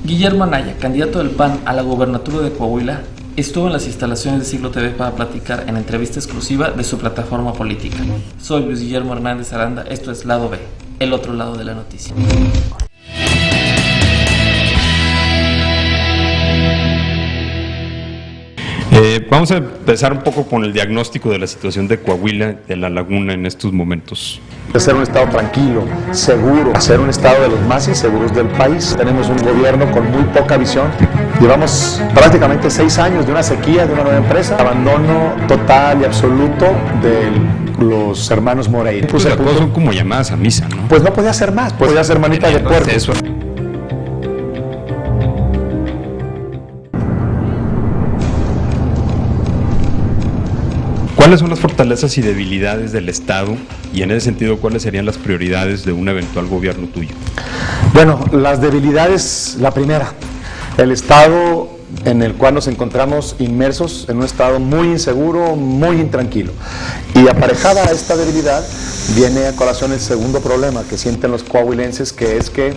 Guillermo Anaya, candidato del PAN a la gobernatura de Coahuila, estuvo en las instalaciones de Siglo TV para platicar en entrevista exclusiva de su plataforma política. Soy Luis Guillermo Hernández Aranda, esto es Lado B, el otro lado de la noticia. Vamos a empezar un poco con el diagnóstico de la situación de Coahuila, de La Laguna en estos momentos. De ser un estado tranquilo, seguro, a ser un estado de los más inseguros del país. Tenemos un gobierno con muy poca visión. Llevamos prácticamente 6 años de una sequía, de una nueva empresa, abandono total y absoluto de los hermanos Moreira. Pues las cosas son como llamadas a misa, ¿no? Pues no podía ser más, podía ser manita de puerco. ¿Cuáles son las fortalezas y debilidades del Estado? Y en ese sentido, ¿cuáles serían las prioridades de un eventual gobierno tuyo? Bueno, las debilidades, la primera, el Estado en el cual nos encontramos inmersos en un estado muy inseguro, muy intranquilo. Y aparejada a esta debilidad, viene a colación el segundo problema que sienten los coahuilenses, que es que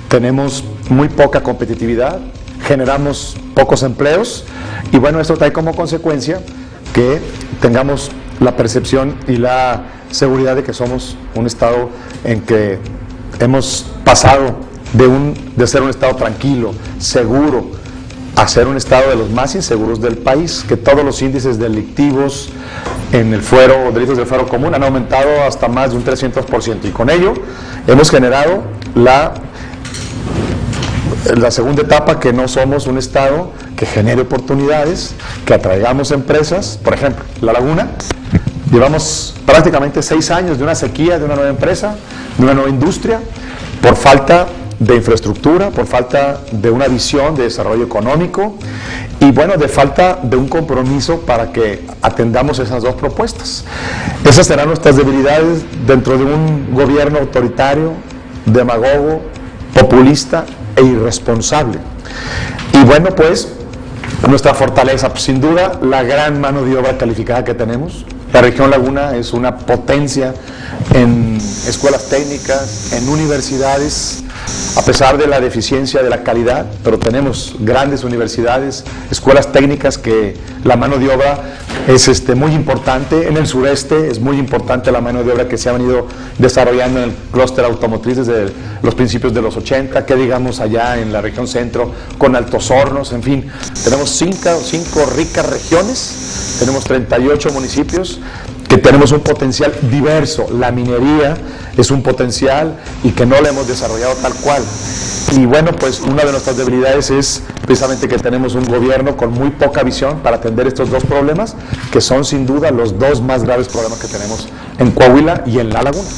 tenemos muy poca competitividad, generamos pocos empleos, y bueno, esto trae como consecuencia que tengamos la percepción y la seguridad de que somos un estado en que hemos pasado de ser un estado tranquilo, seguro, a ser un estado de los más inseguros del país, que todos los índices delictivos en el fuero, delitos del fuero común, han aumentado hasta más de un 300%, y con ello hemos generado la segunda etapa, que no somos un estado que genere oportunidades, que atraigamos empresas. Por ejemplo, La Laguna, llevamos prácticamente 6 años de una sequía, de una nueva empresa, de una nueva industria, por falta de infraestructura, por falta de una visión de desarrollo económico y bueno, de falta de un compromiso para que atendamos esas dos propuestas. Esas serán nuestras debilidades dentro de un gobierno autoritario, demagogo, populista e irresponsable. Y bueno, pues nuestra fortaleza, pues, sin duda, la gran mano de obra calificada que tenemos. La región Laguna es una potencia en escuelas técnicas, en universidades, a pesar de la deficiencia de la calidad, pero tenemos grandes universidades, escuelas técnicas, que la mano de obra es muy importante. En el sureste es muy importante la mano de obra que se ha venido desarrollando en el clúster automotriz desde los principios de los 80, que digamos allá en la región centro, con Altos Hornos, en fin. Tenemos cinco ricas regiones, tenemos 38 municipios, que tenemos un potencial diverso. La minería es un potencial y que no la hemos desarrollado tal cual. Y bueno, pues una de nuestras debilidades es precisamente que tenemos un gobierno con muy poca visión para atender estos dos problemas, que son sin duda los dos más graves problemas que tenemos en Coahuila y en La Laguna.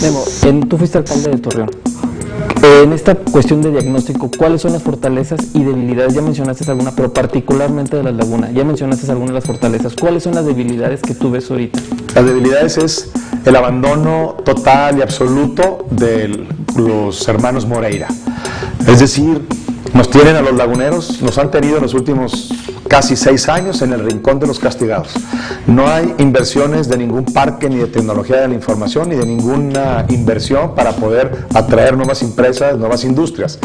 Memo, tú fuiste alcalde de Torreón. En esta cuestión de diagnóstico, ¿cuáles son las fortalezas y debilidades? Ya mencionaste alguna, pero particularmente de La Laguna. Ya mencionaste algunas de las fortalezas. ¿Cuáles son las debilidades que tú ves ahorita? Las debilidades es el abandono total y absoluto de los hermanos Moreira. Es decir, nos tienen a los laguneros, nos han tenido en los últimos casi 6 años en el rincón de los castigados. No hay inversiones de ningún parque, ni de tecnología de la información, ni de ninguna inversión para poder atraer nuevas empresas, nuevas industrias.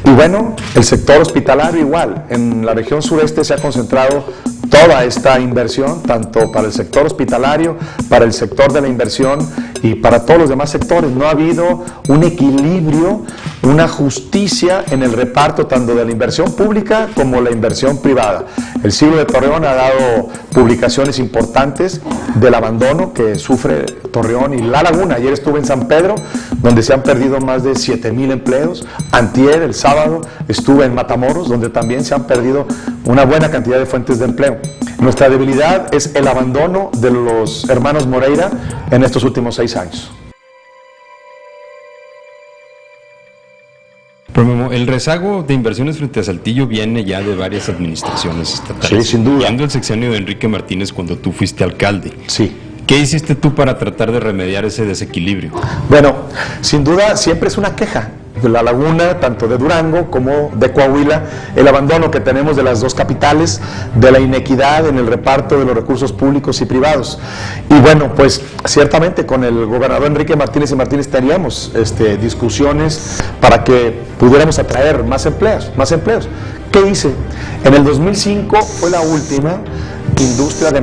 Y bueno, el sector hospitalario igual. En la región sureste se ha concentrado toda esta inversión, tanto para el sector hospitalario, para el sector de la inversión y para todos los demás sectores. No ha habido un equilibrio, una justicia en el reparto tanto de la inversión pública como la inversión privada. El Siglo de Torreón ha dado publicaciones importantes del abandono que sufre Torreón y La Laguna. Ayer estuve en San Pedro, donde se han perdido más de 7,000 empleos. Antier, el sábado, estuve en Matamoros, donde también se han perdido una buena cantidad de fuentes de empleo. Nuestra debilidad es el abandono de los hermanos Moreira en estos últimos 6 años. Pero Memo, el rezago de inversiones frente a Saltillo viene ya de varias administraciones estatales. Sí, sin duda. Viendo el sexenio de Enrique Martínez cuando tú fuiste alcalde. Sí. ¿Qué hiciste tú para tratar de remediar ese desequilibrio? Bueno, sin duda siempre es una queja. la laguna, tanto de Durango como de Coahuila, el abandono que tenemos de las dos capitales, de la inequidad en el reparto de los recursos públicos y privados. Y bueno, pues ciertamente con el gobernador Enrique Martínez y Martínez teníamos discusiones para que pudiéramos atraer más empleos. ¿Qué hice? En el 2005 fue la última industria de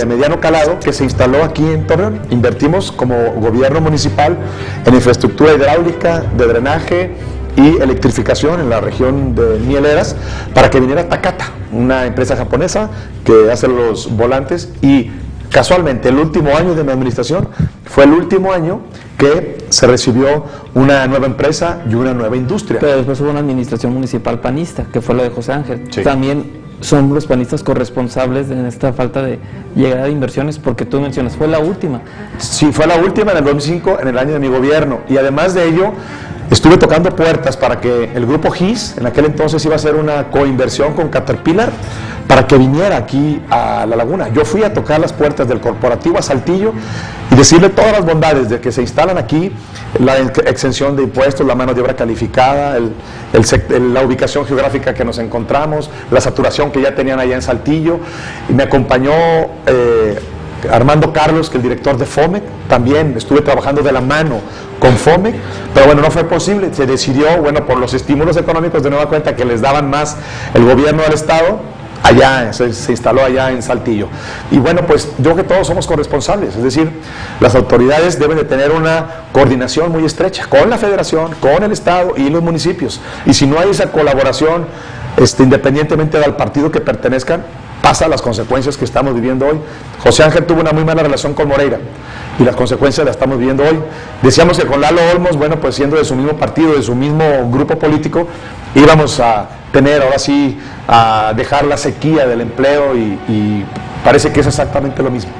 mediano calado que se instaló aquí en Torreón. Invertimos como gobierno municipal en infraestructura hidráulica, de drenaje y electrificación en la región de Mieleras para que viniera Takata, una empresa japonesa que hace los volantes, y casualmente el último año de mi administración fue el último año que se recibió una nueva empresa y una nueva industria. Pero después hubo una administración municipal panista, que fue la de José Ángel. Sí. También son los panistas corresponsables en esta falta de llegada de inversiones, porque tú mencionas, fue la última. Sí, fue la última en el 2005, en el año de mi gobierno, y además de ello estuve tocando puertas para que el grupo GIS, en aquel entonces iba a hacer una coinversión con Caterpillar, para que viniera aquí a la laguna. Yo fui a tocar las puertas del corporativo a Saltillo y decirle todas las bondades de que se instalan aquí, la exención de impuestos, la mano de obra calificada, la ubicación geográfica que nos encontramos, la saturación que ya tenían allá en Saltillo. Y me acompañó Armando Carlos, que es el director de FOMEC, también estuve trabajando de la mano con FOMEC, pero bueno, no fue posible. Se decidió, bueno, por los estímulos económicos de nueva cuenta que les daban más el gobierno del estado, allá, se instaló allá en Saltillo. Y bueno, pues yo creo que todos somos corresponsables, es decir, las autoridades deben de tener una coordinación muy estrecha con la federación, con el estado y los municipios. Y si no hay esa colaboración, independientemente del partido que pertenezcan, pasa las consecuencias que estamos viviendo hoy. José Ángel tuvo una muy mala relación con Moreira y las consecuencias las estamos viviendo hoy. Decíamos que con Lalo Olmos, bueno, pues siendo de su mismo partido, de su mismo grupo político, íbamos a tener ahora sí a dejar la sequía del empleo y parece que es exactamente lo mismo.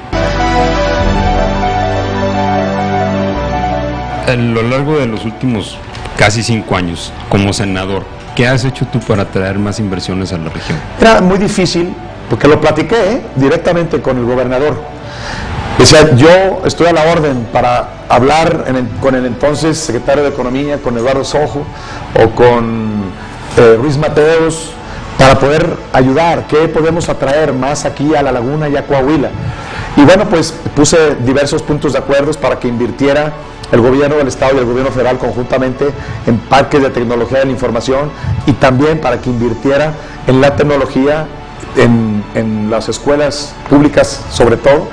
A lo largo de los últimos casi 5 años como senador, ¿qué has hecho tú para traer más inversiones a la región? Era muy difícil, porque lo platiqué directamente con el gobernador. Decía, yo estoy a la orden para hablar con el entonces secretario de Economía, con Eduardo Sojo o con Ruiz Mateos, para poder ayudar, qué podemos atraer más aquí a la laguna y a Coahuila. Y bueno, pues puse diversos puntos de acuerdos para que invirtiera el gobierno del estado y el gobierno federal conjuntamente en parques de tecnología de la información, y también para que invirtiera en la tecnología en las escuelas públicas sobre todo,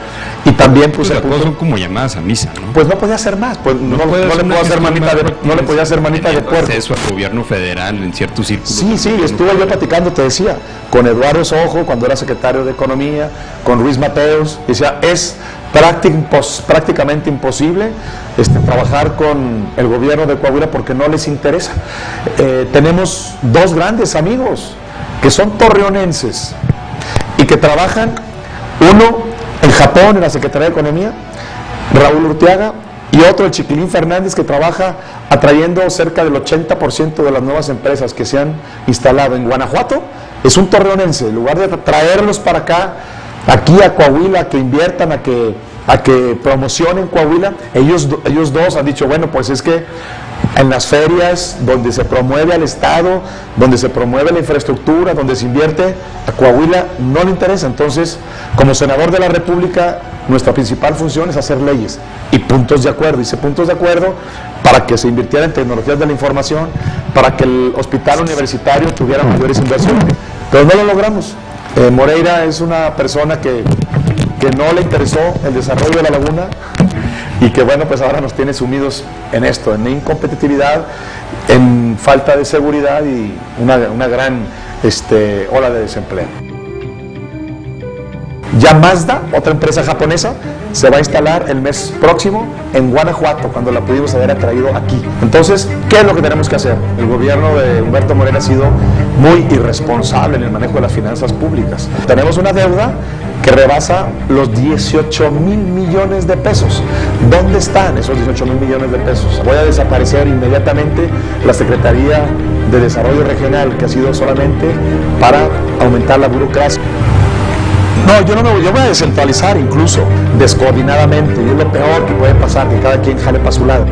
y también puse son como llamadas a misa, ¿no? Pues no podía hacer más, pues no le podía hacer manita de puerco. Acceso al gobierno federal en ciertos círculos. Sí, estuve yo platicando, te decía, con Eduardo Sojo cuando era secretario de Economía, con Ruiz Mateos, decía, es prácticamente imposible trabajar con el gobierno de Coahuila porque no les interesa. Tenemos dos grandes amigos que son torreonenses y que trabajan, uno en Japón en la Secretaría de Economía, Raúl Urteaga, y otro el Chiquilín Fernández, que trabaja atrayendo cerca del 80% de las nuevas empresas que se han instalado en Guanajuato. Es un torreonense. En lugar de traerlos para acá, aquí a Coahuila, que inviertan, a que promocionen Coahuila, ellos dos han dicho, bueno, pues es que en las ferias donde se promueve al Estado, donde se promueve la infraestructura, donde se invierte, a Coahuila no le interesa. Entonces, como senador de la República, nuestra principal función es hacer leyes y puntos de acuerdo. Hice puntos de acuerdo para que se invirtiera en tecnologías de la información, para que el hospital universitario tuviera mayores inversiones, pero no lo logramos. Moreira es una persona que no le interesó el desarrollo de la laguna, y que bueno, pues ahora nos tiene sumidos en esto, en incompetitividad, en falta de seguridad y una gran ola de desempleo. Ya Mazda, otra empresa japonesa, se va a instalar el mes próximo en Guanajuato, cuando la pudimos haber atraído aquí. Entonces, ¿qué es lo que tenemos que hacer? El gobierno de Humberto Moreira ha sido muy irresponsable en el manejo de las finanzas públicas. Tenemos una deuda que rebasa los 18,000 millones de pesos. ¿Dónde están esos 18,000 millones de pesos? Voy a desaparecer inmediatamente la Secretaría de Desarrollo Regional, que ha sido solamente para aumentar la burocracia. No, yo voy a descentralizar incluso, descoordinadamente, y es lo peor que puede pasar, que cada quien jale para su lado.